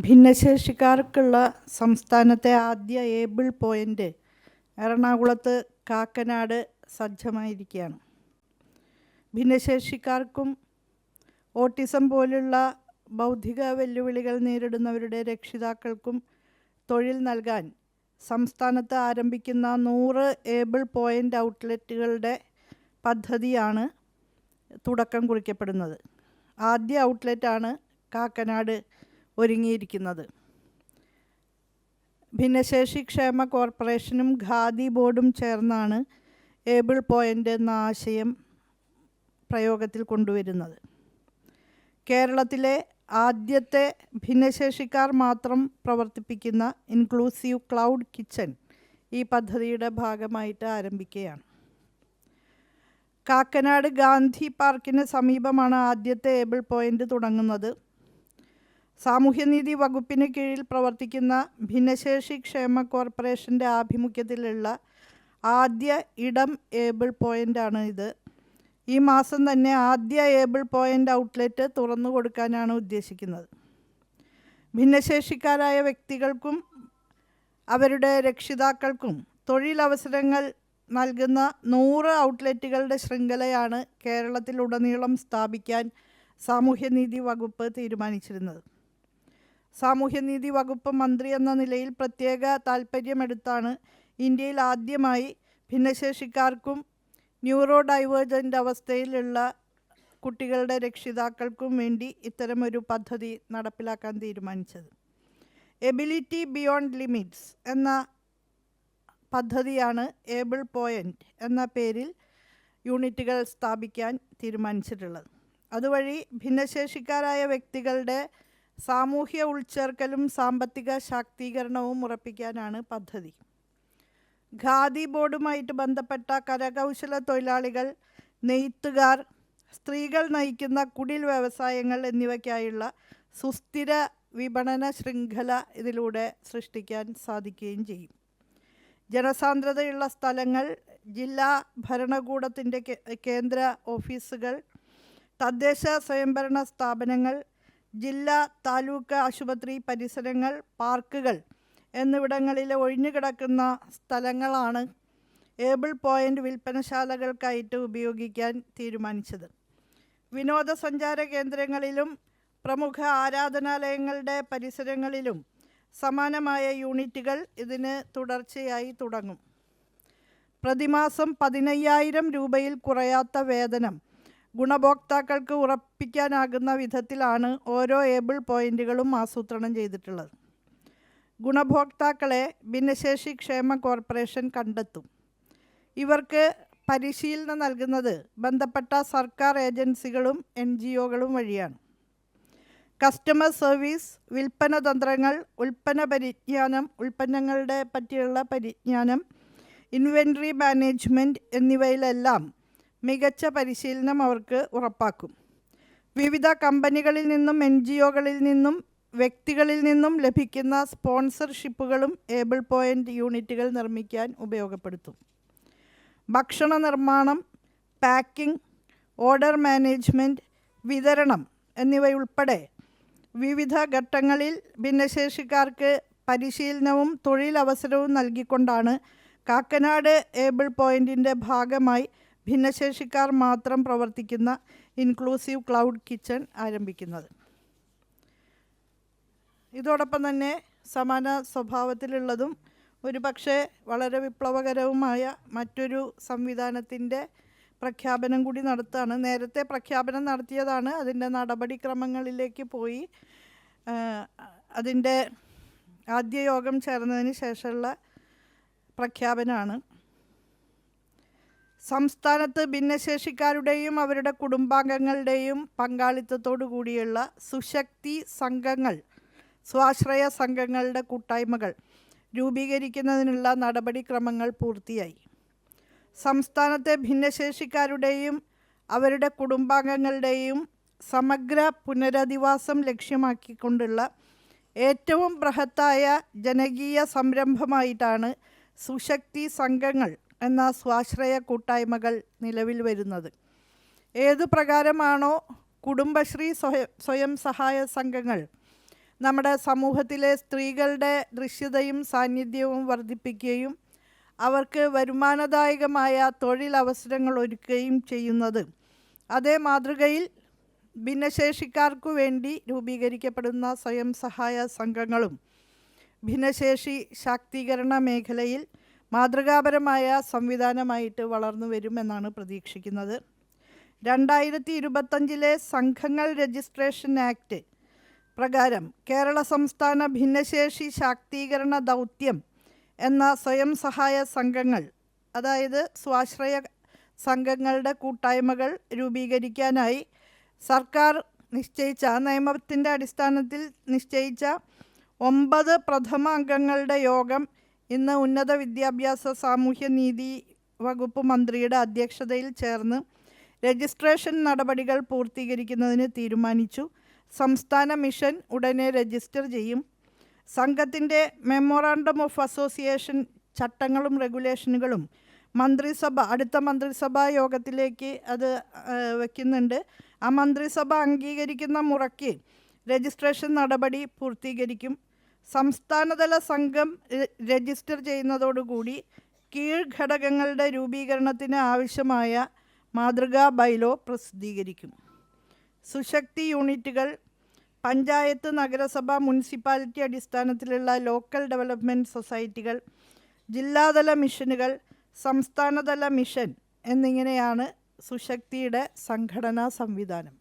ഭിന്നശേഷിക്കാർക്കുള്ള സംസ്ഥാനത്തെ ആദ്യ able point എറണാകുളത്ത് കാക്കനാട് സജ്ജമായിരിക്കുകയാണ്. ഭിന്നശേഷിക്കാർക്കും ഓട്ടിസം പോലുള്ള ബൗദ്ധിക വെല്ലുവിളികൾ നേരിടുന്നവരുടെ രക്ഷിതാക്കൾക്കും തൊഴിൽ നൽകാൻ സംസ്ഥാനത്ത് ആരംഭിക്കുന്ന 100 ഏബിൾ പോയിൻ്റ് ഔട്ട്ലെറ്റുകളുടെ പദ്ധതിയാണ് തുടക്കം കുറിക്കപ്പെടുന്നത്. ആദ്യ ഔട്ട്ലെറ്റാണ് കാക്കനാട് ഒരുങ്ങിയിരിക്കുന്നത്. ഭിന്നശേഷി ക്ഷേമ കോർപ്പറേഷനും ഖാദി ബോർഡും ചേർന്നാണ് ഏബിൾ പോയിൻ്റ് എന്ന ആശയം പ്രയോഗത്തിൽ കൊണ്ടുവരുന്നത്. കേരളത്തിലെ ആദ്യത്തെ ഭിന്നശേഷിക്കാർ മാത്രം പ്രവർത്തിപ്പിക്കുന്ന ഇൻക്ലൂസീവ് ക്ലൗഡ് കിച്ചൺ ഈ പദ്ധതിയുടെ ഭാഗമായിട്ട് ആരംഭിക്കുകയാണ്. കാക്കനാട് ഗാന്ധി പാർക്കിന് സമീപമാണ് ആദ്യത്തെ ഏബിൾ പോയിൻ്റ് തുടങ്ങുന്നത്. സാമൂഹ്യനീതി വകുപ്പിന് കീഴിൽ പ്രവർത്തിക്കുന്ന ഭിന്നശേഷി ക്ഷേമ കോർപ്പറേഷൻ്റെ ആഭിമുഖ്യത്തിലുള്ള ആദ്യ ഇടം ഏബിൾ പോയിൻ്റാണ് ഇത്. ഈ മാസം തന്നെ ആദ്യ ഏബിൾ പോയിൻ്റ് ഔട്ട്ലെറ്റ് തുറന്നു കൊടുക്കാനാണ് ഉദ്ദേശിക്കുന്നത്. ഭിന്നശേഷിക്കാരായ വ്യക്തികൾക്കും അവരുടെ രക്ഷിതാക്കൾക്കും തൊഴിലവസരങ്ങൾ നൽകുന്ന 100 ഔട്ട്ലെറ്റുകളുടെ ശൃംഖലയാണ് കേരളത്തിലുടനീളം സ്ഥാപിക്കാൻ സാമൂഹ്യനീതി വകുപ്പ് തീരുമാനിച്ചിരുന്നത്. സാമൂഹ്യനീതി വകുപ്പ് മന്ത്രി എന്ന നിലയിൽ പ്രത്യേക താൽപ്പര്യമെടുത്താണ് ഇന്ത്യയിൽ ആദ്യമായി ഭിന്നശേഷിക്കാർക്കും ന്യൂറോ ഡൈവേർജൻ്റ് അവസ്ഥയിലുള്ള കുട്ടികളുടെ രക്ഷിതാക്കൾക്കും വേണ്ടി ഇത്തരമൊരു പദ്ധതി നടപ്പിലാക്കാൻ തീരുമാനിച്ചത്. എബിലിറ്റി ബിയോണ്ട് ലിമിറ്റ്സ് എന്ന പദ്ധതിയാണ് ഏബിൾ പോയിൻ്റ് എന്ന പേരിൽ യൂണിറ്റുകൾ സ്ഥാപിക്കാൻ തീരുമാനിച്ചിട്ടുള്ളത്. അതുവഴി ഭിന്നശേഷിക്കാരായ വ്യക്തികളുടെ സാമൂഹ്യ ഉൾച്ചേർക്കലും സാമ്പത്തിക ശാക്തീകരണവും ഉറപ്പിക്കാനാണ് പദ്ധതി. ഖാദി ബോർഡുമായിട്ട് ബന്ധപ്പെട്ട കരകൗശല തൊഴിലാളികൾ, നെയ്ത്തുകാർ, സ്ത്രീകൾ നയിക്കുന്ന കുടിൽ വ്യവസായങ്ങൾ എന്നിവയ്ക്കായുള്ള സുസ്ഥിര വിപണന ശൃംഖല ഇതിലൂടെ സൃഷ്ടിക്കാൻ സാധിക്കുകയും ചെയ്യും. ജനസാന്ദ്രതയുള്ള സ്ഥലങ്ങൾ, ജില്ലാ ഭരണകൂടത്തിൻ്റെ കേന്ദ്ര ഓഫീസുകൾ, തദ്ദേശ സ്വയംഭരണ സ്ഥാപനങ്ങൾ, ജില്ലാ താലൂക്ക് ആശുപത്രി പരിസരങ്ങൾ, പാർക്കുകൾ എന്നിവിടങ്ങളിലെ ഒഴിഞ്ഞുകിടക്കുന്ന സ്ഥലങ്ങളാണ് ഏബിൾ പോയിൻ്റ് വിൽപ്പനശാലകൾക്കായിട്ട് ഉപയോഗിക്കാൻ തീരുമാനിച്ചത്. വിനോദസഞ്ചാര കേന്ദ്രങ്ങളിലും പ്രമുഖ ആരാധനാലയങ്ങളുടെ പരിസരങ്ങളിലും സമാനമായ യൂണിറ്റുകൾ ഇതിന് തുടർച്ചയായി തുടങ്ങും. പ്രതിമാസം 15,000 രൂപയിൽ കുറയാത്ത വേതനം ഗുണഭോക്താക്കൾക്ക് ഉറപ്പിക്കാനാകുന്ന വിധത്തിലാണ് ഓരോ ഏബിൾ പോയിൻ്റുകളും ആസൂത്രണം ചെയ്തിട്ടുള്ളത്. ഗുണഭോക്താക്കളെ ഭിന്നശേഷി ക്ഷേമ കോർപ്പറേഷൻ കണ്ടെത്തും. ഇവർക്ക് പരിശീലനം നൽകുന്നത് ബന്ധപ്പെട്ട സർക്കാർ ഏജൻസികളും NGOകളും വഴിയാണ്. കസ്റ്റമർ സർവീസ്, വിൽപ്പന തന്ത്രങ്ങൾ, ഉൽപ്പന്ന പരിജ്ഞാനം, ഉൽപ്പന്നങ്ങളുടെ പറ്റിയുള്ള പരിജ്ഞാനം, ഇൻവെൻ്ററി മാനേജ്മെൻറ്റ് എന്നിവയിലെല്ലാം മികച്ച പരിശീലനം അവർക്ക് ഉറപ്പാക്കും. വിവിധ കമ്പനികളിൽ നിന്നും NGOകളിൽ നിന്നും വ്യക്തികളിൽ നിന്നും ലഭിക്കുന്ന സ്പോൺസർഷിപ്പുകളും ഏബിൾ പോയിൻ്റ് യൂണിറ്റുകൾ നിർമ്മിക്കാൻ ഉപയോഗപ്പെടുത്തും. ഭക്ഷണ നിർമ്മാണം, പാക്കിംഗ്, ഓർഡർ മാനേജ്മെൻറ്റ്, വിതരണം എന്നിവയുൾപ്പെടെ വിവിധ ഘട്ടങ്ങളിൽ ഭിന്നശേഷിക്കാർക്ക് പരിശീലനവും തൊഴിലവസരവും നൽകിക്കൊണ്ടാണ് കാക്കനാട് ഏബിൾ പോയിൻറ്റിൻ്റെ ഭാഗമായി ഭിന്നശേഷിക്കാർ മാത്രം പ്രവർത്തിക്കുന്ന ഇൻക്ലൂസീവ് ക്ലൗഡ് കിച്ചൺ ആരംഭിക്കുന്നത്. ഇതോടൊപ്പം തന്നെ സമാന സ്വഭാവത്തിലുള്ളതും ഒരുപക്ഷെ വളരെ വിപ്ലവകരവുമായ മറ്റൊരു സംവിധാനത്തിൻ്റെ പ്രഖ്യാപനം കൂടി നടത്തുകയാണ്. നേരത്തെ പ്രഖ്യാപനം നടത്തിയതാണ്, അതിൻ്റെ നടപടിക്രമങ്ങളിലേക്ക് പോയി. അതിൻ്റെ ആദ്യ യോഗം ചേർന്നതിന് ശേഷമുള്ള പ്രഖ്യാപനമാണ്. സംസ്ഥാനത്ത് ഭിന്നശേഷിക്കാരുടെയും അവരുടെ കുടുംബാംഗങ്ങളുടെയും പങ്കാളിത്തത്തോടു കൂടിയുള്ള സുശക്തി സംഘങ്ങൾ, സ്വാശ്രയ സംഘങ്ങളുടെ കൂട്ടായ്മകൾ രൂപീകരിക്കുന്നതിനുള്ള നടപടിക്രമങ്ങൾ പൂർത്തിയായി. സംസ്ഥാനത്തെ ഭിന്നശേഷിക്കാരുടെയും അവരുടെ കുടുംബാംഗങ്ങളുടെയും സമഗ്ര പുനരധിവാസം ലക്ഷ്യമാക്കിക്കൊണ്ടുള്ള ഏറ്റവും ബൃഹത്തായ ജനകീയ സംരംഭമായിട്ടാണ് സുശക്തി സംഘങ്ങൾ എന്ന സ്വാശ്രയ കൂട്ടായ്മകൾ നിലവിൽ വരുന്നത്. ഏതു പ്രകാരമാണോ കുടുംബശ്രീ സ്വയം സഹായ സംഘങ്ങൾ നമ്മുടെ സമൂഹത്തിലെ സ്ത്രീകളുടെ ദൃശ്യതയും സാന്നിധ്യവും വർദ്ധിപ്പിക്കുകയും അവർക്ക് വരുമാനദായകമായ തൊഴിലവസരങ്ങൾ ഒരുക്കുകയും ചെയ്യുന്നത്. അതേ മാതൃകയിൽ ഭിന്നശേഷിക്കാർക്കു വേണ്ടി രൂപീകരിക്കപ്പെടുന്ന സ്വയം സഹായ സംഘങ്ങളും ഭിന്നശേഷി ശാക്തീകരണ മേഖലയിൽ മാതൃകാപരമായ സംവിധാനമായിട്ട് വളർന്നു വരുമെന്നാണ് പ്രതീക്ഷിക്കുന്നത്. 2025 സംഘങ്ങൾ രജിസ്ട്രേഷൻ ആക്ട് പ്രകാരം കേരള സംസ്ഥാന ഭിന്നശേഷി ശാക്തീകരണ ദൗത്യം എന്ന സ്വയം സഹായ സംഘങ്ങൾ, അതായത് സ്വാശ്രയ സംഘങ്ങളുടെ കൂട്ടായ്മകൾ രൂപീകരിക്കാനായി സർക്കാർ നിശ്ചയിച്ച നിയമത്തിൻ്റെ അടിസ്ഥാനത്തിൽ നിശ്ചയിച്ച 9 പ്രഥമ അംഗങ്ങളുടെ യോഗം ഇന്ന് ഉന്നത വിദ്യാഭ്യാസ സാമൂഹ്യനീതി വകുപ്പ് മന്ത്രിയുടെ അധ്യക്ഷതയിൽ ചേർന്ന് രജിസ്ട്രേഷൻ നടപടികൾ പൂർത്തീകരിക്കുന്നതിന് തീരുമാനിച്ചു. സംസ്ഥാന മിഷൻ ഉടനെ രജിസ്റ്റർ ചെയ്യും. സംഘത്തിൻ്റെ മെമ്മോറാണ്ടം ഓഫ് അസോസിയേഷൻ ചട്ടങ്ങളും റെഗുലേഷനുകളും അടുത്ത മന്ത്രിസഭാ യോഗത്തിലേക്ക് അത് വയ്ക്കുന്നുണ്ട്. ആ മന്ത്രിസഭ അംഗീകരിക്കുന്ന മുറയ്ക്ക് രജിസ്ട്രേഷൻ നടപടി പൂർത്തീകരിക്കും. സംസ്ഥാനതല സംഘം രജിസ്റ്റർ ചെയ്യുന്നതോടുകൂടി കീഴ്ഘടകങ്ങളുടെ രൂപീകരണത്തിന് ആവശ്യമായ മാതൃകാ ബൈലോ പ്രസിദ്ധീകരിക്കും. സുശക്തി യൂണിറ്റുകൾ പഞ്ചായത്ത്, നഗരസഭ, മുനിസിപ്പാലിറ്റി അടിസ്ഥാനത്തിലുള്ള ലോക്കൽ ഡെവലപ്മെൻറ്റ് സൊസൈറ്റികൾ, ജില്ലാതല മിഷനുകൾ, സംസ്ഥാനതല മിഷൻ എന്നിങ്ങനെയാണ് സുശക്തിയുടെ സംഘടനാ സംവിധാനം.